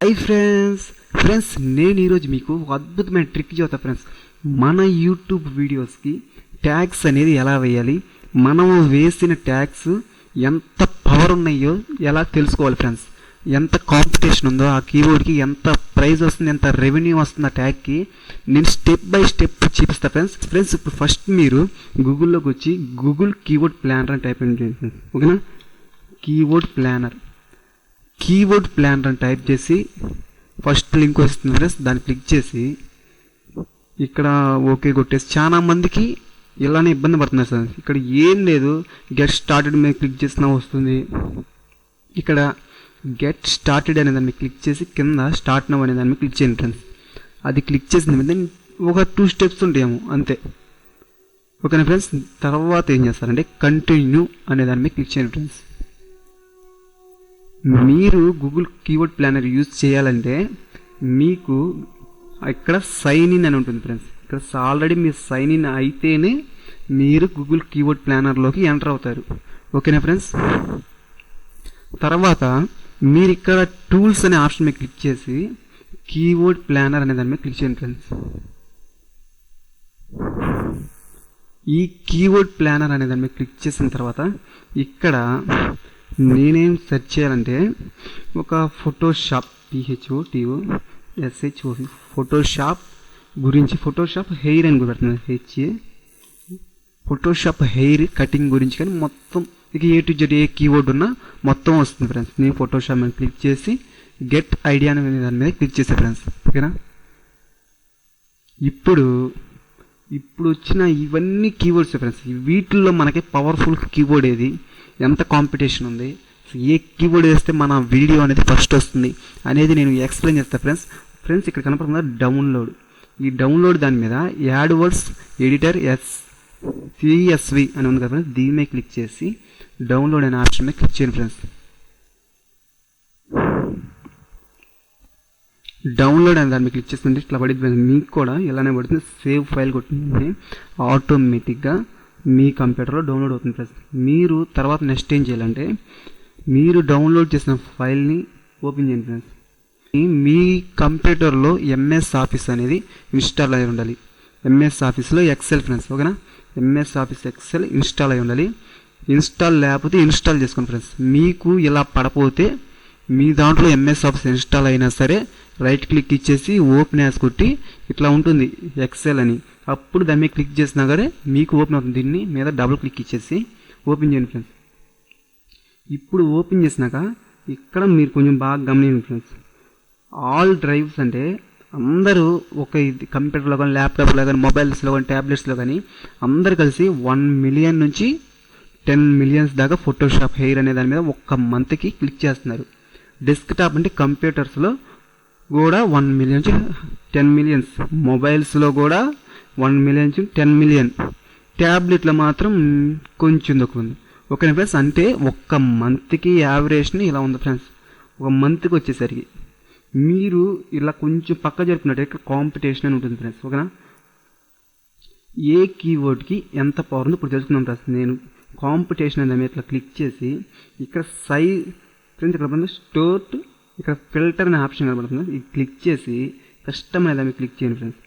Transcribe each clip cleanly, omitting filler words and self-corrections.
Hi friends నేను ఈరోజు మీకు ఒక అద్భుతమైన ట్రిక్ చెప్తా ఫ్రెండ్స్. మన యూట్యూబ్ వీడియోస్కి ట్యాగ్స్ అనేది ఎలా వేయాలి, మనము వేసిన ట్యాగ్స్ ఎంత పవర్ ఉన్నాయో ఎలా తెలుసుకోవాలి ఫ్రెండ్స్. ఎంత కాంపిటీషన్ ఉందో ఆ కీబోర్డ్కి, ఎంత ప్రైజ్ వస్తుంది, ఎంత రెవెన్యూ వస్తుంది ఆ ట్యాగ్కి, నేను స్టెప్ బై స్టెప్ చూపిస్తాను ఫ్రెండ్స్. ఇప్పుడు ఫస్ట్ మీరు గూగుల్లోకి వచ్చి గూగుల్ కీబోర్డ్ ప్లానర్ అని టైప్ చేయండి. ఓకేనా, కీబోర్డ్ ప్లానర్ అని టైప్ చేసి ఫస్ట్ లింక్ వస్తుంది ఫ్రెండ్స్, దాన్ని క్లిక్ చేసి ఇక్కడ ఓకే కొట్టేసి. చాలా మందికి ఇలానే ఇబ్బంది పడుతున్నారు సార్. ఇక్కడ ఏం లేదు, గెట్ స్టార్టెడ్ మీద క్లిక్ చేసినా వస్తుంది. ఇక్కడ గెట్ స్టార్టెడ్ అనే దాన్ని క్లిక్ చేసి కింద స్టార్ట్ నవ్ అనే దాన్ని క్లిక్ చేయండి ఫ్రెండ్స్. అది క్లిక్ చేసిన మీద ఒక 2 స్టెప్స్ ఉంటాయేమో అంతే. ఓకేనా ఫ్రెండ్స్, తర్వాత ఏం చేస్తారంటే కంటిన్యూ అనే దాని మీద క్లిక్ చేయండి ఫ్రెండ్స్. మీరు గూగుల్ కీబోర్డ్ ప్లానర్ యూజ్ చేయాలంటే మీకు ఇక్కడ సైన్ ఇన్ అని ఉంటుంది ఫ్రెండ్స్. ఇక్కడ ఆల్రెడీ మీరు సైన్ ఇన్ అయితేనే మీరు గూగుల్ కీబోర్డ్ ప్లానర్లోకి ఎంటర్ అవుతారు. ఓకేనా ఫ్రెండ్స్, తర్వాత మీరు ఇక్కడ టూల్స్ అనే ఆప్షన్ మీద క్లిక్ చేసి కీబోర్డ్ ప్లానర్ అనే దాని మీద క్లిక్ చేయండి ఫ్రెండ్స్. ఈ కీబోర్డ్ ప్లానర్ అనే దాని మీద క్లిక్ చేసిన తర్వాత ఇక్కడ నేనేం సెర్చ్ చేయాలంటే ఒక ఫోటోషాప్ PHOTOSHOP ఫోటోషాప్ గురించి, ఫోటోషాప్ హెయిర్ అని పెడుతుంది, ఫోటోషాప్ హెయిర్ కటింగ్ గురించి. కానీ మొత్తం ఇక A to Z A keyboard ఉన్నా మొత్తం వస్తుంది ఫ్రెండ్స్. నేను ఫోటోషాప్ మీద క్లిక్ చేసి గెట్ ఐడియా అనే దాని మీద క్లిక్ చేసే ఫ్రెండ్స్. ఓకేనా, ఇప్పుడు వచ్చిన ఇవన్నీ కీబోర్డ్స్ ఫ్రెండ్స్. వీటిల్లో మనకి పవర్ఫుల్ కీబోర్డ్ ఏది, ఎంత కాంపిటీషన్ ఉంది, ఏ కీబోర్డ్ వేస్తే మన వీడియో అనేది ఫస్ట్ వస్తుంది అనేది నేను ఎక్స్ప్లెయిన్ చేస్తాను ఫ్రెండ్స్. ఇక్కడ కనపడుతుందా డౌన్లోడ్, ఈ డౌన్లోడ్ దాని మీద యాడ్వర్డ్స్ ఎడిటర్ CSV అని ఉంది కదా ఫ్రెండ్స్. దీని మీద క్లిక్ చేసి డౌన్లోడ్ అనే ఆప్షన్ మీద క్లిక్ చేయండి ఫ్రెండ్స్. డౌన్లోడ్ అనే దాని మీద క్లిక్ చేస్తుంటే ఇట్లా పడింది. మీకు కూడా ఇలానే పడుతుంది, సేవ్ ఫైల్ కొట్టింది ఆటోమేటిక్గా మీ కంప్యూటర్లో డౌన్లోడ్ అవుతుంది ఫ్రెండ్స్. మీరు తర్వాత నెక్స్ట్ ఏం చేయాలంటే మీరు డౌన్లోడ్ చేసిన ఫైల్ని ఓపెన్ చేయండి ఫ్రెండ్స్. మీ కంప్యూటర్లో MS ఆఫీస్ అనేది ఇన్స్టాల్ అయి ఉండాలి. MS ఆఫీస్లో ఎక్సెల్ ఫ్రెండ్స్. ఓకేనా, MS ఆఫీస్ ఎక్సెల్ ఇన్స్టాల్ అయి ఉండాలి. ఇన్స్టాల్ లేకపోతే ఇన్స్టాల్ చేసుకోండి ఫ్రెండ్స్. మీకు ఇలా పడపోతే మీ దాంట్లో MS ఆఫీస్ ఇన్స్టాల్ అయినా సరే రైట్ క్లిక్ ఇచ్చేసి ఓపెన్ యాజ్ కొట్టి ఇట్లా ఉంటుంది ఎక్సెల్ అని, అప్పుడు దాని మీద క్లిక్ చేసినా కానీ మీకు ఓపెన్ అవుతుంది. దీన్ని మీద డబుల్ క్లిక్ ఇచ్చేసి ఓపెన్ చేయండి ఫ్రెండ్స్. ఇప్పుడు ఓపెన్ చేసినాక ఇక్కడ మీరు కొంచెం బాగా గమనించండి ఫ్రెండ్స్. ఆల్ డ్రైవ్స్ అంటే అందరూ ఒక కంప్యూటర్లో కానీ, ల్యాప్టాప్లో కానీ, మొబైల్స్లో కానీ, ట్యాబ్లెట్స్లో కానీ అందరు కలిసి 1 మిలియన్ నుంచి 10 మిలియన్స్ దాకా ఫోటోషాప్ హెయిర్ అనే దాని మీద ఒక్క మంత్కి క్లిక్ చేస్తున్నారు. డెస్క్టాప్ అంటే కంప్యూటర్స్లో కూడా 1 మిలియన్ నుంచి 10 మిలియన్స్, మొబైల్స్లో కూడా 1 మిలియన్ నుంచి 10 మిలియన్, ట్యాబ్లెట్లో మాత్రం కొంచెం తక్కువ ఉంది. ఓకే ఫ్రెండ్స్, అంటే ఒక్క మంత్కి యావరేజ్ని ఇలా ఉంది ఫ్రెండ్స్. ఒక మంత్కి వచ్చేసరికి మీరు ఇలా కొంచెం పక్క జరుపుకున్నట్టు కాంపిటీషన్ అని ఉంటుంది ఫ్రెండ్స్. ఓకేనా, ఏ కీవర్డ్కి ఎంత పవర్ ఉందో ఇప్పుడు తెలుసుకుందాం ఫ్రెండ్స్. నేను కాంపిటీషన్ అనే ఇట్లా క్లిక్ చేసి ఇక్కడ ఫ్రెండ్స్ ఇక్కడ స్టోర్ ఇక్కడ ఫిల్టర్ అనే ఆప్షన్ కనబడుతుంది, ఇది క్లిక్ చేసి కస్టమ్ అనేది మీరు క్లిక్ చేయండి ఫ్రెండ్స్.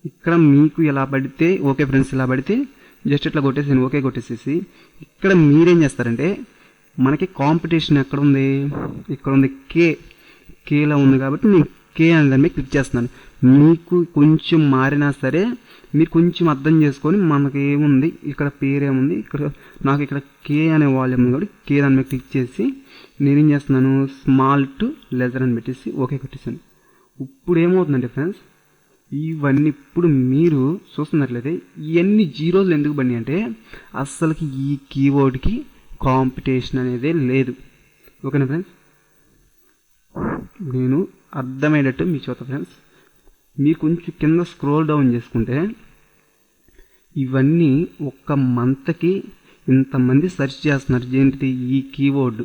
ఇక్కడ మీకు ఇలా పడితే ఓకే ఫ్రెండ్స్, ఇలా పడితే జస్ట్ ఇట్లా కొట్టేసి ఓకే కొట్టేసేసి ఇక్కడ మీరేం చేస్తారంటే మనకి కాంపిటీషన్ ఎక్కడ ఉంది, ఇక్కడ ఉంది కేలో ఉంది కాబట్టి నేను కే అనే దాని మీద క్లిక్ చేస్తున్నాను. మీకు కొంచెం మారినా సరే మీరు కొంచెం అర్థం చేసుకొని మనకి ఏముంది ఇక్కడ పేరేముంది, నాకు ఇక్కడ కే అనే వాల్యూమ్ ఉంది కాబట్టి కే దాని మీద క్లిక్ చేసి నేనేం చేస్తున్నాను స్మాల్ టు లెజర్ అని పెట్టేసి ఓకే కొట్టేసాను. ఇప్పుడు ఏమవుతుందంటే ఫ్రెండ్స్, ఇవన్నీ ఇప్పుడు మీరు చూస్తున్నట్లయితే ఇవన్నీ జీరోలు ఎందుకు పడినాయి అంటే అస్సలకి ఈ కీబోర్డ్కి కాంపిటీషన్ అనేది లేదు. ఓకేనా ఫ్రెండ్స్, నేను అర్థమయ్యేటట్టు మీకు చూస్తా ఫ్రెండ్స్. మీరు కొంచెం కింద స్క్రోల్ డౌన్ చేసుకుంటే ఇవన్నీ ఒక్క మంత్కి ఇంతమంది సెర్చ్ చేస్తున్నారు. ఏంటిది ఈ కీబోర్డ్,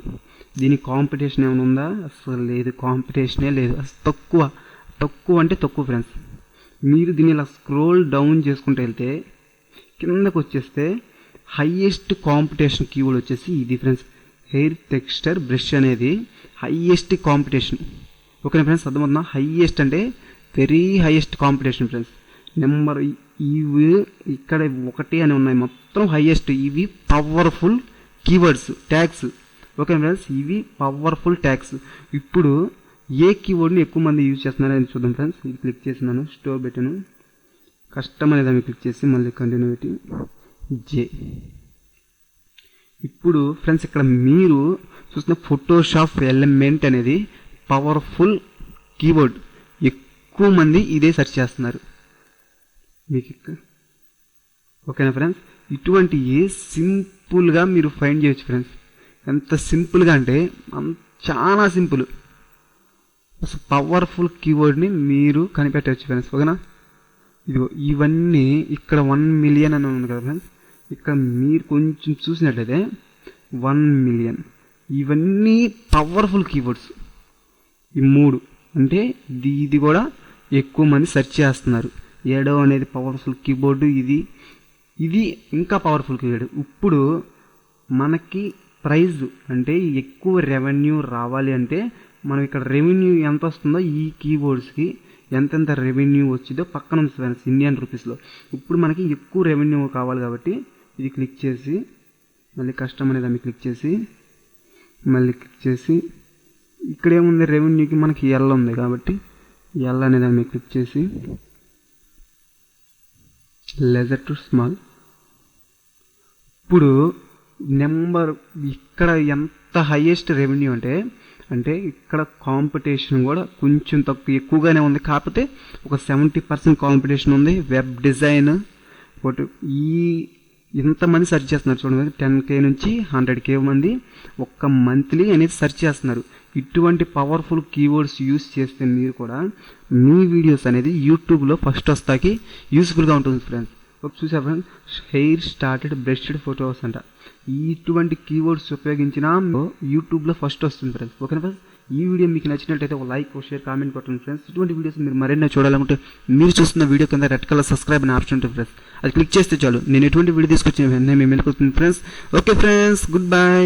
దీని కాంపిటీషన్ ఏమైనా ఉందా? అసలు లేదు, కాంపిటీషనే లేదు. అసలు తక్కువ అంటే తక్కువ ఫ్రెండ్స్. మీరు దీన్ని ఇలా స్క్రోల్ డౌన్ చేసుకుంటూ వెళ్తే కిందకు వచ్చేస్తే హైయెస్ట్ కాంపిటీషన్ కీబోర్డ్ వచ్చేసి ఇది ఫ్రెండ్స్. హెయిర్ టెక్స్చర్ బ్రష్ అనేది హైయెస్ట్ కాంపిటీషన్. ఓకేనా ఫ్రెండ్స్, అర్థమవుతుందా? హైయెస్ట్ అంటే very highest competition friends. Number ఇవి ఇక్కడ 1 అని ఉన్నాయి, మొత్తం హైయెస్ట్. ఇవి powerful keywords tags. Okay friends, ఇవి పవర్ఫుల్ ట్యాగ్స్. ఇప్పుడు ఏ కీవర్డ్ని ఎక్కువ మంది యూజ్ చేస్తున్నారని చూద్దాం ఫ్రెండ్స్. ఇది క్లిక్ చేసినాను, స్టోర్ పెట్టాను, కస్టమ్ అనేది దాన్ని క్లిక్ చేసి మళ్ళీ కంటిన్యూ పెట్టి జే. ఇప్పుడు ఫ్రెండ్స్ ఇక్కడ మీరు చూసిన ఫోటోషాప్ ఎలిమెంట్ అనేది పవర్ఫుల్ కీవర్డ్. ఎక్కువ మంది ఇదే సెర్చ్ చేస్తున్నారు మీకు. ఓకేనా ఫ్రెండ్స్, ఇటువంటి సింపుల్గా మీరు ఫైండ్ చేయొచ్చు ఫ్రెండ్స్. ఎంత సింపుల్గా అంటే చాలా సింపుల్. అసలు పవర్ఫుల్ కీవర్డ్ని మీరు కనిపెట్టవచ్చు ఫ్రెండ్స్. ఓకేనా, ఇదిగో ఇవన్నీ ఇక్కడ 1 మిలియన్ అని ఉంది కదా ఫ్రెండ్స్. ఇక్కడ మీరు కొంచెం చూసినట్లయితే 1 మిలియన్, ఇవన్నీ పవర్ఫుల్ కీవర్డ్స్. ఈ 3 అంటే ఇది కూడా ఎక్కువ మంది సెర్చ్ చేస్తున్నారు. 7 అనేది పవర్ఫుల్ కీబోర్డు, ఇది ఇంకా పవర్ఫుల్ కీవర్డ్. ఇప్పుడు మనకి ప్రైజ్ అంటే ఎక్కువ రెవెన్యూ రావాలి అంటే మనం ఇక్కడ రెవెన్యూ ఎంత వస్తుందో ఈ కీబోర్డ్స్కి ఎంతెంత రెవెన్యూ వచ్చిందో పక్కన ఉంది ఫ్రెండ్స్ ఇండియన్ రూపీస్లో. ఇప్పుడు మనకి ఎక్కువ రెవెన్యూ కావాలి కాబట్టి ఇది క్లిక్ చేసి మళ్ళీ కస్టమ్ అనేది దాన్ని క్లిక్ చేసి మళ్ళీ క్లిక్ చేసి ఇక్కడ ఏముంది రెవెన్యూకి మనకి ఎల్ ఉంది కాబట్టి ఎల్ అనేది దాన్ని క్లిక్ చేసి లెజర్ టు స్మాల్. ఇప్పుడు నెంబర్ ఇక్కడ ఎంత హైయెస్ట్ రెవెన్యూ అంటే ఇక్కడ కాంపిటీషన్ కూడా కొంచెం ఎక్కువగానే ఉంది, కాకపోతే ఒక 70% కాంపిటీషన్ ఉంది. వెబ్ డిజైన్ ఒకటి ఇంతమంది సెర్చ్ చేస్తున్నారు చూడండి, 10K నుంచి 100K మంది ఒక్క మంత్లీ అనేది సెర్చ్ చేస్తున్నారు. ఇటువంటి పవర్ఫుల్ కీవర్డ్స్ యూస్ చేస్తే మీరు కూడా మీ వీడియోస్ అనేది యూట్యూబ్లో ఫస్ట్ వస్తాకి యూస్ఫుల్గా ఉంటుంది ఫ్రెండ్స్. చూసా friends, hair started brushed photos అంట. ఇటువంటి కీవర్డ్స్ ఉపయోగించిన యూట్యూబ్లో ఫస్ట్ వస్తుంది ఫ్రెండ్స్. ఓకేనా ఫ్రెండ్స్, ఈ వీడియో మీకు నచ్చినట్లయితే ఒక లైక్, ఒక షేర్, కామెంట్ కొట్టండి ఫ్రెండ్స్. ఇటువంటి వీడియోస్ మీరు మరెన్నో చూడాలనుకుంటే మీరు చూస్తున్న వీడియో కింద రెడ్ కలర్ సబ్స్క్రైబ్ అనే ఆప్షన్ ఉంటుంది ఫ్రెండ్స్. అది క్లిక్ చేస్తే చాలు నేను ఎటువంటి వీడియో తీసుకొచ్చిన వెంటనే మేము వెళ్ళిపోతుంది friends. Okay friends, good bye.